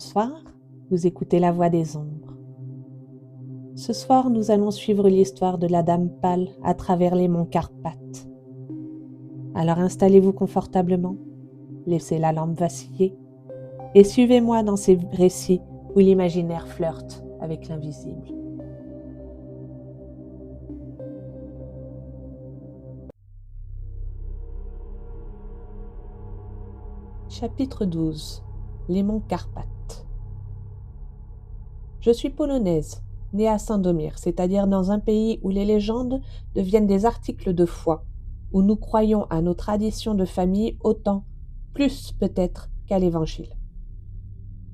Bonsoir, vous écoutez La Voix des Ombres. Ce soir, nous allons suivre l'histoire de la Dame Pâle à travers les monts Carpates. Alors installez-vous confortablement, laissez la lampe vaciller et suivez-moi dans ces récits où l'imaginaire flirte avec l'invisible. Chapitre 12. Les monts Carpates. Je suis polonaise, née à Saint-Domir, c'est-à-dire dans un pays où les légendes deviennent des articles de foi, où nous croyons à nos traditions de famille autant, plus peut-être, qu'à l'Évangile.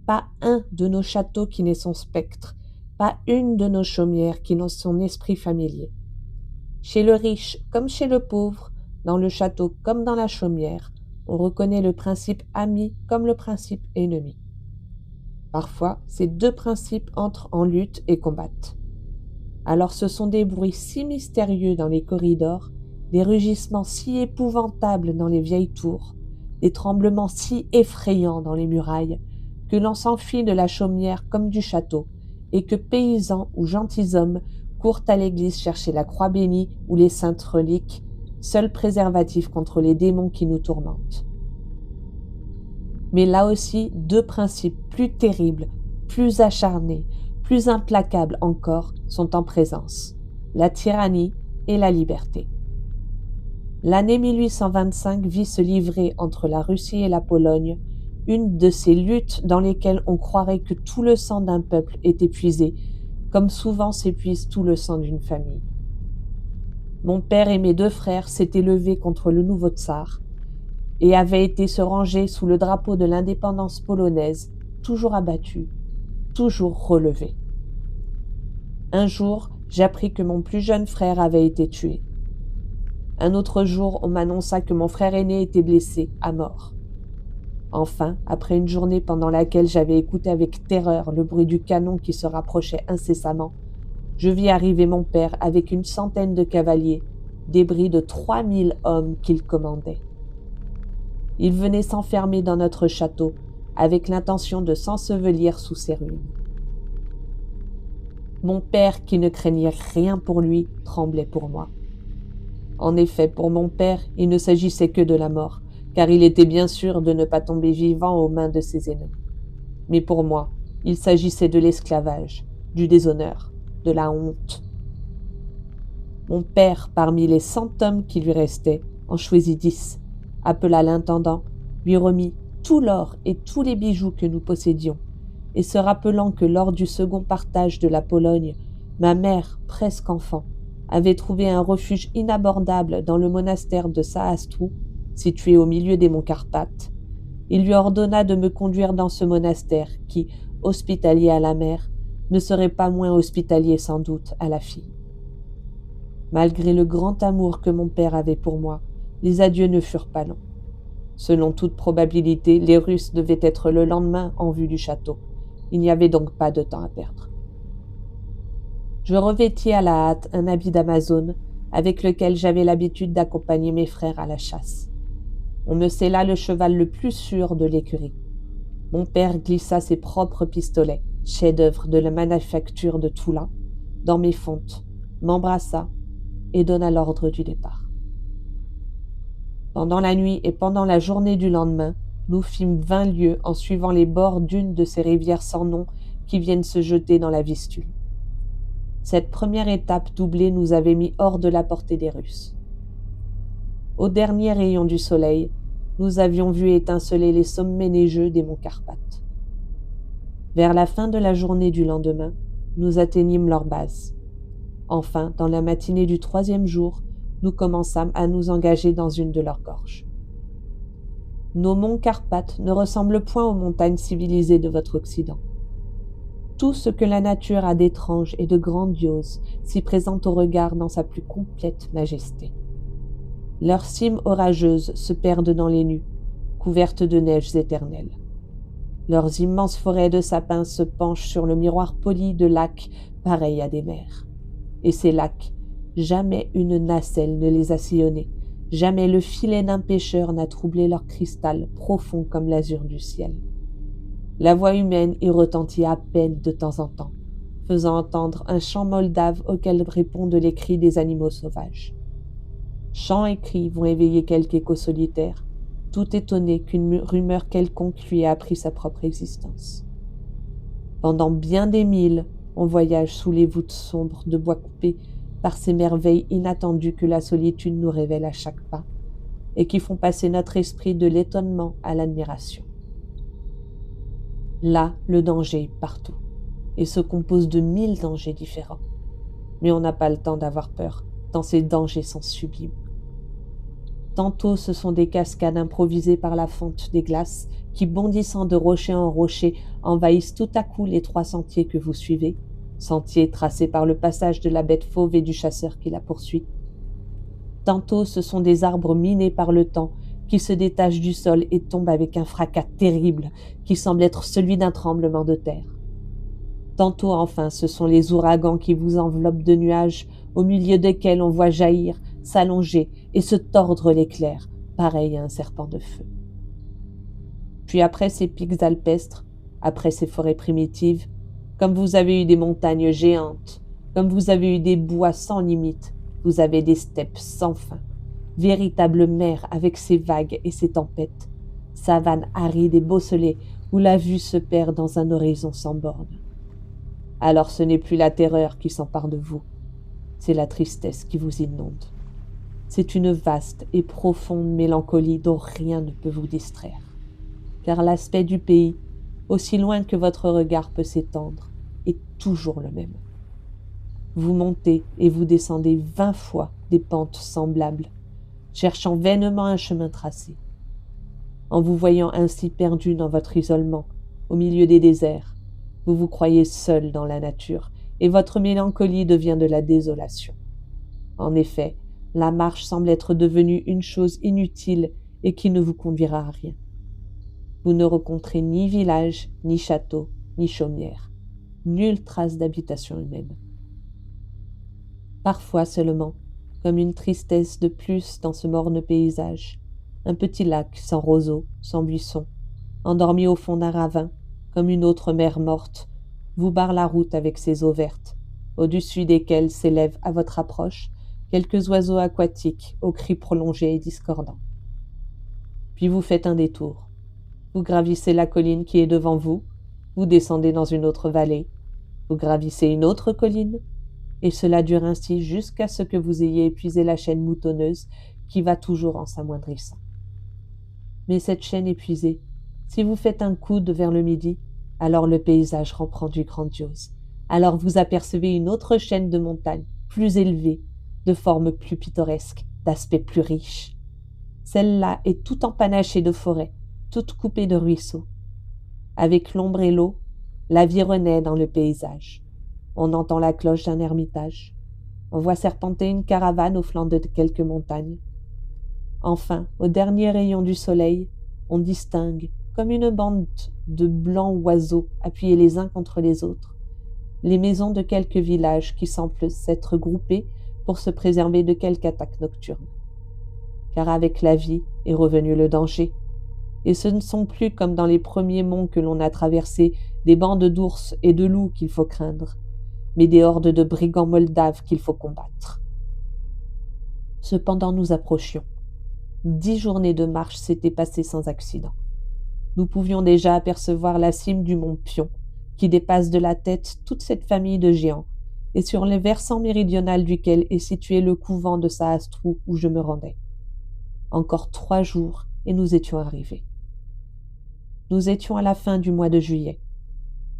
Pas un de nos châteaux qui n'ait son spectre, pas une de nos chaumières qui n'ait son esprit familier. Chez le riche comme chez le pauvre, dans le château comme dans la chaumière, on reconnaît le principe ami comme le principe ennemi. Parfois, ces deux principes entrent en lutte et combattent. Alors ce sont des bruits si mystérieux dans les corridors, des rugissements si épouvantables dans les vieilles tours, des tremblements si effrayants dans les murailles, que l'on s'enfuit de la chaumière comme du château, et que paysans ou gentilshommes courent à l'église chercher la croix bénie ou les saintes reliques, seul préservatif contre les démons qui nous tourmentent. Mais là aussi, deux principes plus terribles, plus acharnés, plus implacables encore sont en présence, la tyrannie et la liberté. L'année 1825 vit se livrer entre la Russie et la Pologne une de ces luttes dans lesquelles on croirait que tout le sang d'un peuple est épuisé, comme souvent s'épuise tout le sang d'une famille. Mon père et mes deux frères s'étaient levés contre le nouveau tsar et avaient été se ranger sous le drapeau de l'indépendance polonaise, toujours abattus, toujours relevés. Un jour, j'appris que mon plus jeune frère avait été tué. Un autre jour, on m'annonça que mon frère aîné était blessé, à mort. Enfin, après une journée pendant laquelle j'avais écouté avec terreur le bruit du canon qui se rapprochait incessamment, je vis arriver mon père avec une centaine de cavaliers, débris de 3000 hommes qu'il commandait. Il venait s'enfermer dans notre château, avec l'intention de s'ensevelir sous ses ruines. Mon père, qui ne craignait rien pour lui, tremblait pour moi. En effet, pour mon père, il ne s'agissait que de la mort, car il était bien sûr de ne pas tomber vivant aux mains de ses ennemis. Mais pour moi, il s'agissait de l'esclavage, du déshonneur, de la honte. Mon père, parmi les 100 hommes qui lui restaient, en choisit 10, appela l'intendant, lui remit tout l'or et tous les bijoux que nous possédions, et se rappelant que lors du second partage de la Pologne, ma mère, presque enfant, avait trouvé un refuge inabordable dans le monastère de Saastrou, situé au milieu des monts Carpates, il lui ordonna de me conduire dans ce monastère qui, hospitalier à la mère, ne serait pas moins hospitalier sans doute à la fille. Malgré le grand amour que mon père avait pour moi, les adieux ne furent pas longs. Selon toute probabilité, les Russes devaient être le lendemain en vue du château. Il n'y avait donc pas de temps à perdre. Je revêtis à la hâte un habit d'Amazone avec lequel j'avais l'habitude d'accompagner mes frères à la chasse. On me scella le cheval le plus sûr de l'écurie. Mon père glissa ses propres pistolets, chefs-d'œuvre de la manufacture de Toulon, dans mes fontes, m'embrassa et donna l'ordre du départ. Pendant la nuit et pendant la journée du lendemain, nous fîmes 20 lieues en suivant les bords d'une de ces rivières sans nom qui viennent se jeter dans la Vistule. Cette première étape doublée nous avait mis hors de la portée des Russes. Au dernier rayon du soleil, nous avions vu étinceler les sommets neigeux des monts Carpates. Vers la fin de la journée du lendemain, nous atteignîmes leur base. Enfin, dans la matinée du 3e jour, nous commençâmes à nous engager dans une de leurs gorges. Nos monts Carpates ne ressemblent point aux montagnes civilisées de votre Occident. Tout ce que la nature a d'étrange et de grandiose s'y présente au regard dans sa plus complète majesté. Leurs cimes orageuses se perdent dans les nues, couvertes de neiges éternelles. Leurs immenses forêts de sapins se penchent sur le miroir poli de lacs pareils à des mers. Et ces lacs, jamais une nacelle ne les a sillonnés, jamais le filet d'un pêcheur n'a troublé leur cristal profond comme l'azur du ciel. La voix humaine y retentit à peine de temps en temps, faisant entendre un chant moldave auquel répondent les cris des animaux sauvages. Chants et cris vont éveiller quelque écho solitaire, tout étonné qu'une rumeur quelconque lui ait appris sa propre existence. Pendant bien des milles, on voyage sous les voûtes sombres de bois coupés par ces merveilles inattendues que la solitude nous révèle à chaque pas, et qui font passer notre esprit de l'étonnement à l'admiration. Là, le danger est partout, et se compose de 1000 dangers différents. Mais on n'a pas le temps d'avoir peur, tant ces dangers sont sublimes. Tantôt ce sont des cascades improvisées par la fonte des glaces qui, bondissant de rocher en rocher, envahissent tout à coup les 3 sentiers que vous suivez, sentiers tracés par le passage de la bête fauve et du chasseur qui la poursuit. Tantôt ce sont des arbres minés par le temps qui se détachent du sol et tombent avec un fracas terrible qui semble être celui d'un tremblement de terre. Tantôt enfin ce sont les ouragans qui vous enveloppent de nuages au milieu desquels on voit jaillir, s'allonger et se tordre l'éclair, pareil à un serpent de feu. Puis après ces pics alpestres, après ces forêts primitives, comme vous avez eu des montagnes géantes, comme vous avez eu des bois sans limite, vous avez des steppes sans fin, véritables mers avec ses vagues et ses tempêtes, savanes arides et bosselées où la vue se perd dans un horizon sans bornes. Alors ce n'est plus la terreur qui s'empare de vous, c'est la tristesse qui vous inonde. C'est une vaste et profonde mélancolie dont rien ne peut vous distraire, car l'aspect du pays, aussi loin que votre regard peut s'étendre, est toujours le même. Vous montez et vous descendez 20 fois des pentes semblables, cherchant vainement un chemin tracé. En vous voyant ainsi perdu dans votre isolement, au milieu des déserts, vous vous croyez seul dans la nature, et votre mélancolie devient de la désolation. En effet, la marche semble être devenue une chose inutile et qui ne vous conduira à rien. Vous ne rencontrez ni village, ni château, ni chaumière, nulle trace d'habitation humaine. Parfois seulement, comme une tristesse de plus dans ce morne paysage, un petit lac sans roseaux, sans buissons, endormi au fond d'un ravin, comme une autre mer morte, vous barre la route avec ses eaux vertes, au-dessus desquelles s'élèvent à votre approche quelques oiseaux aquatiques aux cris prolongés et discordants. Puis vous faites un détour. Vous gravissez la colline qui est devant vous, vous descendez dans une autre vallée, vous gravissez une autre colline, et cela dure ainsi jusqu'à ce que vous ayez épuisé la chaîne moutonneuse qui va toujours en s'amoindrissant. Mais cette chaîne épuisée, si vous faites un coude vers le midi, alors le paysage reprend du grandiose. Alors vous apercevez une autre chaîne de montagnes, plus élevée, de forme plus pittoresque, d'aspect plus riche. Celle-là est toute empanachée de forêts, toute coupée de ruisseaux. Avec l'ombre et l'eau, la vie renaît dans le paysage. On entend la cloche d'un ermitage. On voit serpenter une caravane au flanc de quelques montagnes. Enfin, au dernier rayon du soleil, on distingue, comme une bande de blancs oiseaux appuyés les uns contre les autres, les maisons de quelques villages qui semblent s'être groupés pour se préserver de quelque attaque nocturne. Car avec la vie est revenu le danger, et ce ne sont plus comme dans les premiers monts que l'on a traversés des bandes d'ours et de loups qu'il faut craindre, mais des hordes de brigands moldaves qu'il faut combattre. Cependant nous approchions. 10 journées de marche s'étaient passées sans accident. Nous pouvions déjà apercevoir la cime du mont Pion, qui dépasse de la tête toute cette famille de géants, et sur le versant méridional duquel est situé le couvent de Saastrou où je me rendais. Encore 3 jours, et nous étions arrivés. Nous étions à la fin du mois de juillet.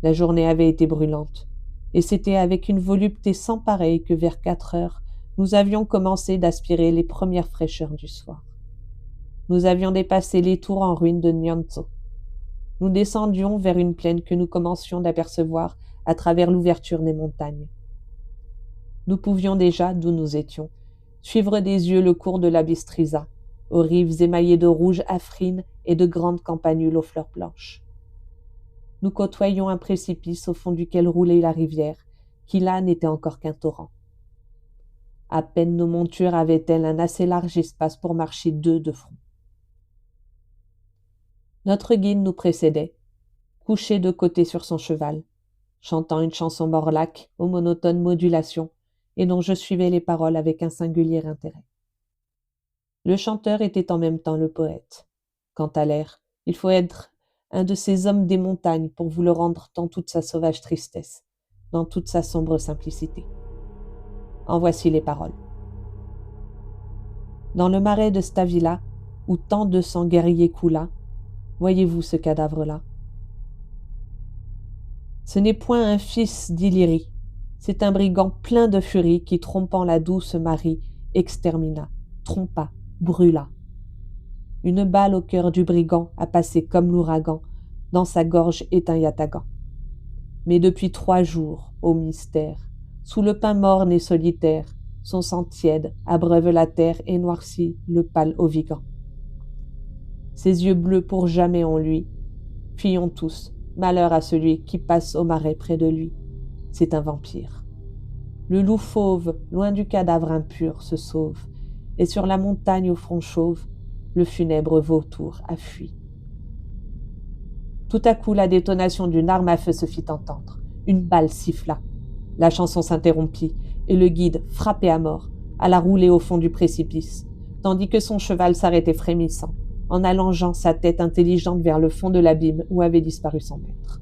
La journée avait été brûlante, et c'était avec une volupté sans pareille que vers 4 heures, nous avions commencé d'aspirer les premières fraîcheurs du soir. Nous avions dépassé les tours en ruine de Nyantso. Nous descendions vers une plaine que nous commencions d'apercevoir à travers l'ouverture des montagnes. Nous pouvions déjà, d'où nous étions, suivre des yeux le cours de la Bistriza, aux rives émaillées de rouge afrine et de grandes campanules aux fleurs blanches. Nous côtoyions un précipice au fond duquel roulait la rivière, qui là n'était encore qu'un torrent. À peine nos montures avaient-elles un assez large espace pour marcher 2 de front. Notre guide nous précédait. couché de côté sur son cheval, chantant une chanson morlaque aux monotones modulations et dont je suivais les paroles avec un singulier intérêt. Le chanteur était en même temps le poète. Quant à l'air, il faut être un de ces hommes des montagnes pour vous le rendre dans toute sa sauvage tristesse, dans toute sa sombre simplicité. En voici les paroles. Dans le marais de Stavila, où tant de sang guerrier coula, voyez-vous ce cadavre-là? Ce n'est point un fils d'Illyrie, c'est un brigand plein de furie qui, trompant la douce Marie, extermina, trompa, brûla. Une balle au cœur du brigand a passé comme l'ouragan, dans sa gorge éteint Yatagan. Mais depuis 3 jours, ô mystère, sous le pin morne et solitaire, son sang tiède abreuve la terre et noircit le pâle Ovigan. Ses yeux bleus pour jamais en lui. Fuyons tous, malheur à celui qui passe au marais près de lui. C'est un vampire. Le loup fauve, loin du cadavre impur, se sauve, et sur la montagne au front chauve, le funèbre vautour a fui. Tout à coup, la détonation d'une arme à feu se fit entendre. Une balle siffla. La chanson s'interrompit, et le guide, frappé à mort, alla rouler au fond du précipice, tandis que son cheval s'arrêtait frémissant, en allongeant sa tête intelligente vers le fond de l'abîme où avait disparu son maître.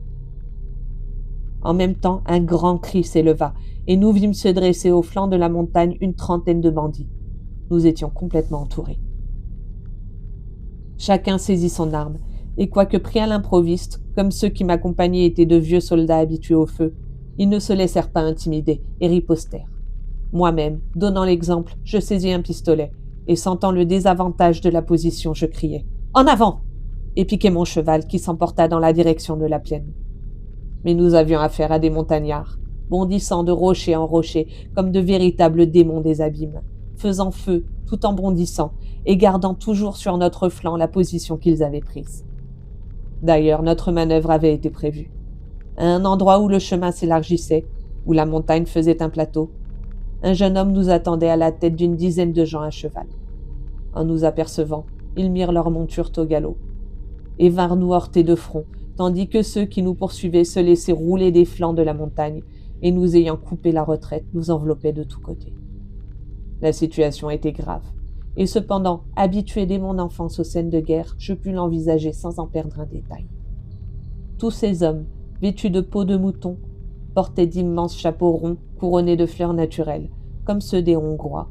En même temps, un grand cri s'éleva, et nous vîmes se dresser au flanc de la montagne une trentaine de bandits. Nous étions complètement entourés. Chacun saisit son arme, et quoique pris à l'improviste, comme ceux qui m'accompagnaient étaient de vieux soldats habitués au feu, ils ne se laissèrent pas intimider et ripostèrent. Moi-même, donnant l'exemple, je saisis un pistolet, et sentant le désavantage de la position, je criai « En avant !» et piquai mon cheval qui s'emporta dans la direction de la plaine. Mais nous avions affaire à des montagnards, bondissant de rocher en rocher comme de véritables démons des abîmes, faisant feu tout en bondissant et gardant toujours sur notre flanc la position qu'ils avaient prise. D'ailleurs, notre manœuvre avait été prévue. À un endroit où le chemin s'élargissait, où la montagne faisait un plateau, un jeune homme nous attendait à la tête d'une dizaine de gens à cheval. En nous apercevant, ils mirent leur monture au galop et vinrent nous heurter de front, tandis que ceux qui nous poursuivaient se laissaient rouler des flancs de la montagne et nous ayant coupé la retraite, nous enveloppaient de tous côtés. La situation était grave, et cependant, habitué dès mon enfance aux scènes de guerre, je pus l'envisager sans en perdre un détail. Tous ces hommes, vêtus de peau de mouton, portaient d'immenses chapeaux ronds couronnés de fleurs naturelles, comme ceux des Hongrois.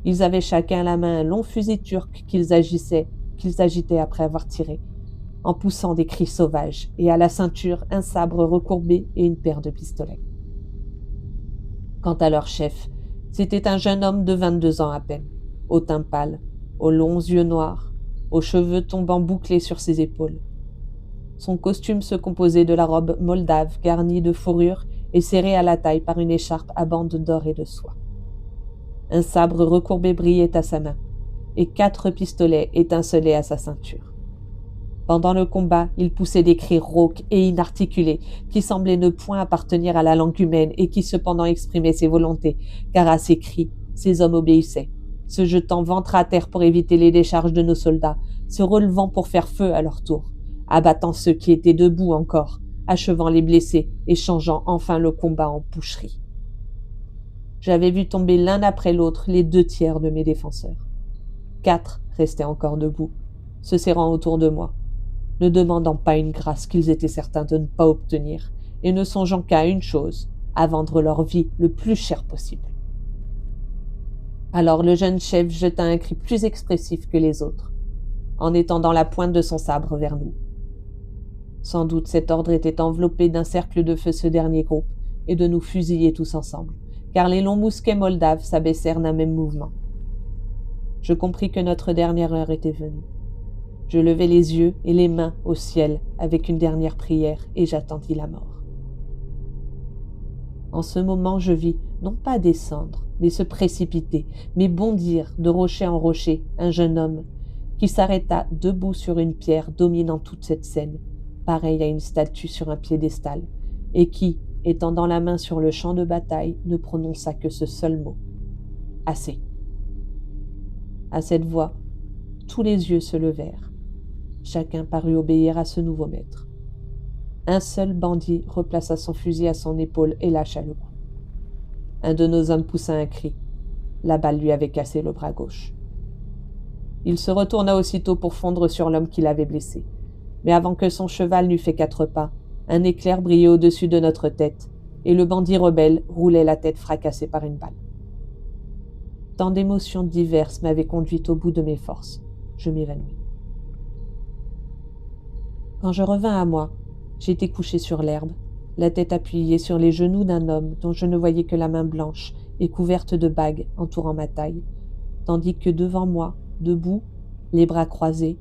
Ils avaient chacun à la main un long fusil turc qu'ils agitaient après avoir tiré, en poussant des cris sauvages, et à la ceinture un sabre recourbé et une paire de pistolets. Quant à leur chef, c'était un jeune homme de 22 ans à peine, au teint pâle, aux longs yeux noirs, aux cheveux tombant bouclés sur ses épaules. Son costume se composait de la robe moldave garnie de fourrure et serrée à la taille par une écharpe à bandes d'or et de soie. Un sabre recourbé brillait à sa main, et 4 pistolets étincelaient à sa ceinture. Pendant le combat, il poussait des cris rauques et inarticulés qui semblaient ne point appartenir à la langue humaine et qui cependant exprimaient ses volontés, car à ces cris, ces hommes obéissaient, se jetant ventre à terre pour éviter les décharges de nos soldats, se relevant pour faire feu à leur tour, abattant ceux qui étaient debout encore, achevant les blessés et changeant enfin le combat en boucherie. J'avais vu tomber l'un après l'autre les 2 tiers de mes défenseurs. 4 restaient encore debout, se serrant autour de moi, ne demandant pas une grâce qu'ils étaient certains de ne pas obtenir, et ne songeant qu'à une chose, à vendre leur vie le plus cher possible. Alors le jeune chef jeta un cri plus expressif que les autres, en étendant la pointe de son sabre vers nous. Sans doute cet ordre était enveloppé d'un cercle de feu ce dernier groupe, et de nous fusiller tous ensemble, car les longs mousquets moldaves s'abaissèrent d'un même mouvement. Je compris que notre dernière heure était venue. Je levai les yeux et les mains au ciel avec une dernière prière et j'attendis la mort. En ce moment, je vis, non pas descendre, mais se précipiter, mais bondir de rocher en rocher, un jeune homme qui s'arrêta debout sur une pierre dominant toute cette scène, pareil à une statue sur un piédestal, et qui, étendant la main sur le champ de bataille, ne prononça que ce seul mot. « Assez !» À cette voix, tous les yeux se levèrent. Chacun parut obéir à ce nouveau maître. Un seul bandit replaça son fusil à son épaule et lâcha le coup. Un de nos hommes poussa un cri. La balle lui avait cassé le bras gauche. Il se retourna aussitôt pour fondre sur l'homme qui l'avait blessé. Mais avant que son cheval n'eût fait 4 pas, un éclair brillait au-dessus de notre tête, et le bandit rebelle roulait la tête fracassée par une balle. Tant d'émotions diverses m'avaient conduit au bout de mes forces. Je m'évanouis. Quand je revins à moi, j'étais couché sur l'herbe, la tête appuyée sur les genoux d'un homme dont je ne voyais que la main blanche et couverte de bagues entourant ma taille, tandis que devant moi, debout, les bras croisés,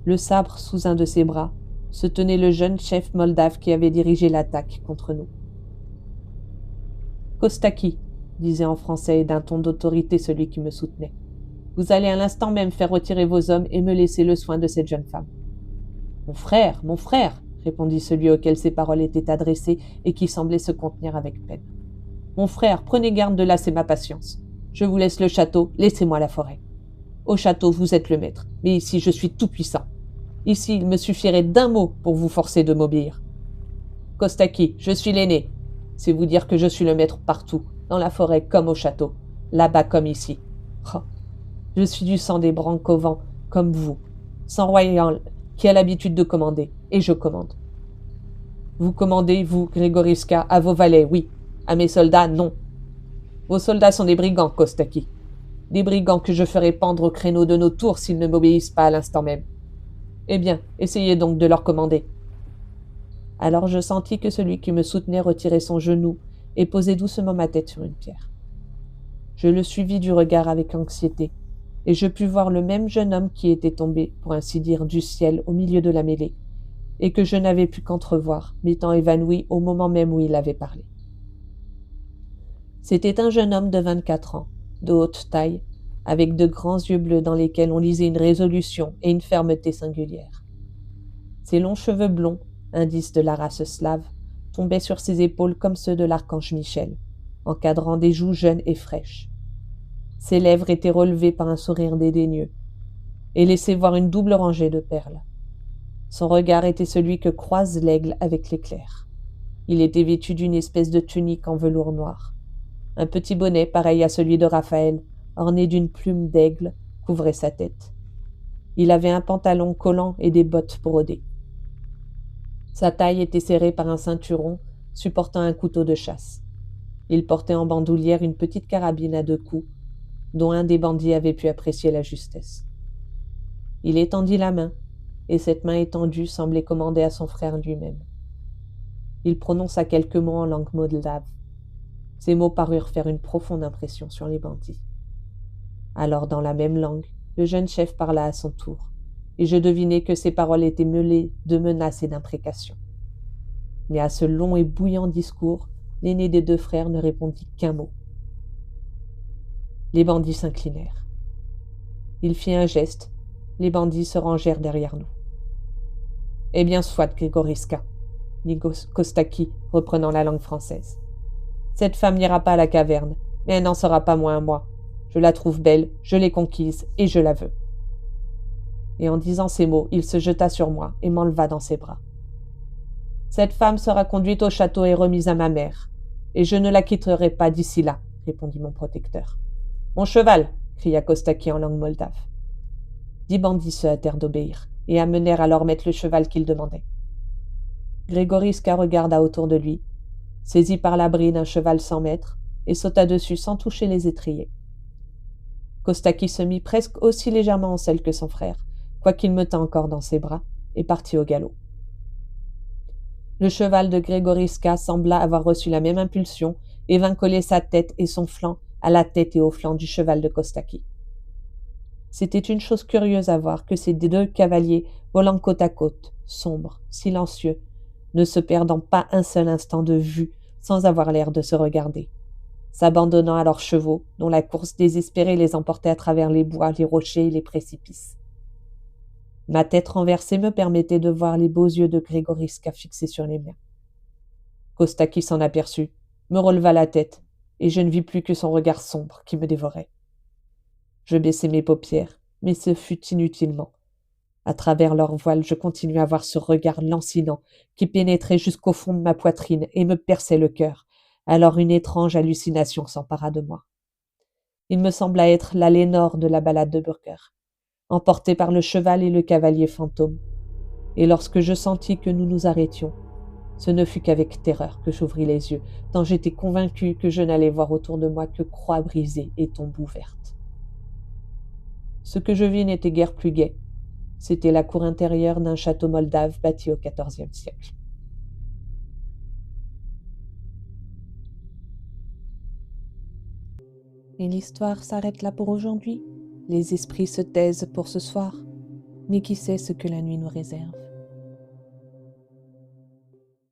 le sabre sous un de ses bras, se tenait le jeune chef moldave qui avait dirigé l'attaque contre nous. « Kostaki, disait en français et d'un ton d'autorité celui qui me soutenait, vous allez à l'instant même faire retirer vos hommes et me laisser le soin de cette jeune femme. »« mon frère, répondit celui auquel ces paroles étaient adressées et qui semblait se contenir avec peine. Mon frère, prenez garde de lasser ma patience. Je vous laisse le château, laissez-moi la forêt. Au château, vous êtes le maître, mais ici, je suis tout-puissant. Ici, il me suffirait d'un mot pour vous forcer de m'obéir. Kostaki, je suis l'aîné. C'est vous dire que je suis le maître partout, dans la forêt comme au château, là-bas comme ici. Oh, je suis du sang des Brankovans, comme vous, sang royal qui a l'habitude de commander, et je commande. Vous commandez, vous, Grégoriska, à vos valets, oui. À mes soldats, non. Vos soldats sont des brigands, Kostaki. Des brigands que je ferai pendre au créneau de nos tours s'ils ne m'obéissent pas à l'instant même. Eh bien, essayez donc de leur commander. Alors je sentis que celui qui me soutenait retirait son genou et posait doucement ma tête sur une pierre. Je le suivis du regard avec anxiété, et je pus voir le même jeune homme qui était tombé, pour ainsi dire, du ciel au milieu de la mêlée, et que je n'avais pu qu'entrevoir, m'étant évanoui au moment même où il avait parlé. C'était un jeune homme de 24 ans, de haute taille, avec de grands yeux bleus dans lesquels on lisait une résolution et une fermeté singulières. Ses longs cheveux blonds, indice de la race slave, tombaient sur ses épaules comme ceux de l'archange Michel, encadrant des joues jeunes et fraîches. Ses lèvres étaient relevées par un sourire dédaigneux, et laissaient voir une double rangée de perles. Son regard était celui que croise l'aigle avec l'éclair. Il était vêtu d'une espèce de tunique en velours noir. Un petit bonnet, pareil à celui de Raphaël, orné d'une plume d'aigle, couvrait sa tête. Il avait un pantalon collant et des bottes brodées. Sa taille était serrée par un ceinturon supportant un couteau de chasse. Il portait en bandoulière une petite carabine à 2 coups, dont un des bandits avait pu apprécier la justesse. Il étendit la main, et cette main étendue semblait commander à son frère lui-même. Il prononça quelques mots en langue moldave. Ces mots parurent faire une profonde impression sur les bandits. Alors, dans la même langue, le jeune chef parla à son tour, et je devinai que ses paroles étaient mêlées de menaces et d'imprécations. Mais à ce long et bouillant discours, l'aîné des 2 frères ne répondit qu'un mot. Les bandits s'inclinèrent. Il fit un geste, les bandits se rangèrent derrière nous. « Eh bien, soit, Grégoriska, dit Kostaki, reprenant la langue française. Cette femme n'ira pas à la caverne, mais elle n'en sera pas moins à moi. Je la trouve belle, je l'ai conquise, et je la veux. » Et en disant ces mots, il se jeta sur moi et m'enleva dans ses bras. « Cette femme sera conduite au château et remise à ma mère, et je ne la quitterai pas d'ici là, répondit mon protecteur. « Mon cheval !» cria Kostaki en langue moldave. 10 bandits se hâtèrent d'obéir, et amenèrent alors mettre le cheval qu'il demandait. Grégoriska regarda autour de lui, saisit par la bride un cheval sans maître, et sauta dessus sans toucher les étriers. Kostaki se mit presque aussi légèrement en selle que son frère, quoiqu'il me tînt encore dans ses bras, et partit au galop. Le cheval de Grégoriska sembla avoir reçu la même impulsion et vint coller sa tête et son flanc à la tête et au flanc du cheval de Kostaki. C'était une chose curieuse à voir que ces 2 cavaliers, volant côte à côte, sombres, silencieux, ne se perdant pas un seul instant de vue sans avoir l'air de se regarder, s'abandonnant à leurs chevaux, dont la course désespérée les emportait à travers les bois, les rochers et les précipices. Ma tête renversée me permettait de voir les beaux yeux de Grégoriska fixés sur les miens. Kostaki s'en aperçut, me releva la tête, et je ne vis plus que son regard sombre qui me dévorait. Je baissai mes paupières, mais ce fut inutilement. À travers leur voile, je continuais à voir ce regard lancinant qui pénétrait jusqu'au fond de ma poitrine et me perçait le cœur. Alors une étrange hallucination s'empara de moi. Il me sembla être l'Alénor de la ballade de Burger, emporté par le cheval et le cavalier fantôme. Et lorsque je sentis que nous nous arrêtions, ce ne fut qu'avec terreur que j'ouvris les yeux, tant j'étais convaincu que je n'allais voir autour de moi que croix brisées et tombes ouvertes. Ce que je vis n'était guère plus gai. C'était la cour intérieure d'un château moldave bâti au XIVe siècle. Et l'histoire s'arrête là pour aujourd'hui. Les esprits se taisent pour ce soir. Mais qui sait ce que la nuit nous réserve?